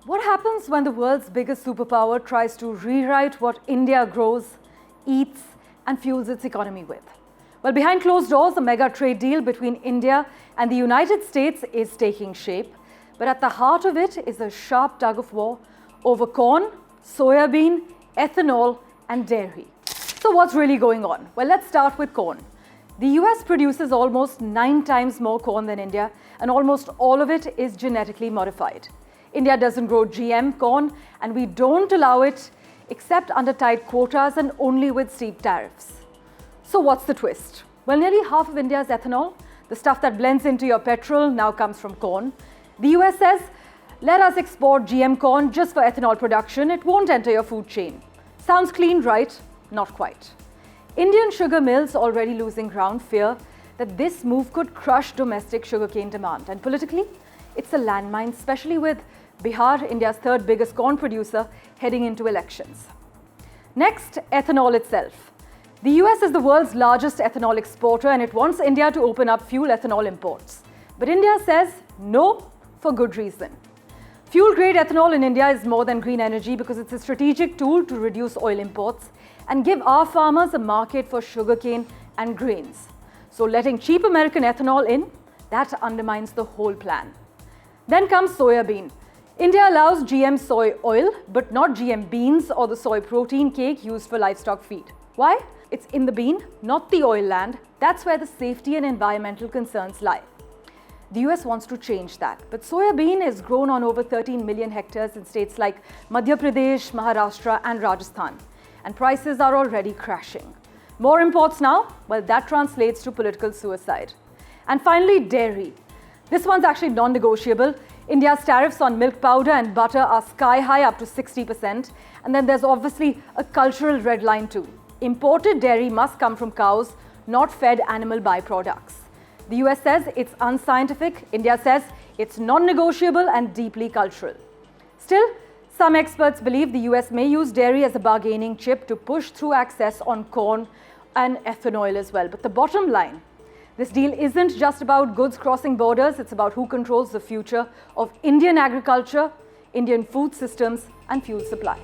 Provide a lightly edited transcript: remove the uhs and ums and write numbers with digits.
What happens when the world's biggest superpower tries to rewrite what India grows, eats, and fuels its economy with? Well, behind closed doors, a mega trade deal between India and the United States is taking shape. But at the heart of it is a sharp tug of war over corn, soyabean, ethanol, and dairy. So what's really going on? Well, let's start with corn. The US produces almost 9 times more corn than India, and almost all of it is genetically modified. India doesn't grow GM corn, and we don't allow it except under tight quotas and only with steep tariffs. So what's the twist? Well, nearly half of India's ethanol, the stuff that blends into your petrol, now comes from corn. The US says, let us export GM corn just for ethanol production. It won't enter your food chain. Sounds clean, right? Not quite. Indian sugar mills, already losing ground, fear that this move could crush domestic sugarcane demand. And politically, it's a landmine, especially with Bihar, India's third biggest corn producer, heading into elections. Next, ethanol itself. The US is the world's largest ethanol exporter, and it wants India to open up fuel ethanol imports. But India says no, for good reason. Fuel-grade ethanol in India is more than green energy because it's a strategic tool to reduce oil imports and give our farmers a market for sugarcane and grains. So letting cheap American ethanol in, that undermines the whole plan. Then comes soyabean. India allows GM soy oil, but not GM beans or the soy protein cake used for livestock feed. Why? It's in the bean, not the oil land. That's where the safety and environmental concerns lie. The US wants to change that, but soyabean is grown on over 13 million hectares in states like Madhya Pradesh, Maharashtra, and Rajasthan, and prices are already crashing. More imports now? Well, that translates to political suicide. And finally, dairy. This one's actually non-negotiable. India's tariffs on milk powder and butter are sky high, up to 60%. And then there's obviously a cultural red line too. Imported dairy must come from cows, not fed animal byproducts. The US says it's unscientific. India says it's non-negotiable and deeply cultural. Still, some experts believe the US may use dairy as a bargaining chip to push through access on corn and ethanol as well. But the bottom line, this deal isn't just about goods crossing borders, it's about who controls the future of Indian agriculture, Indian food systems, and fuel supply.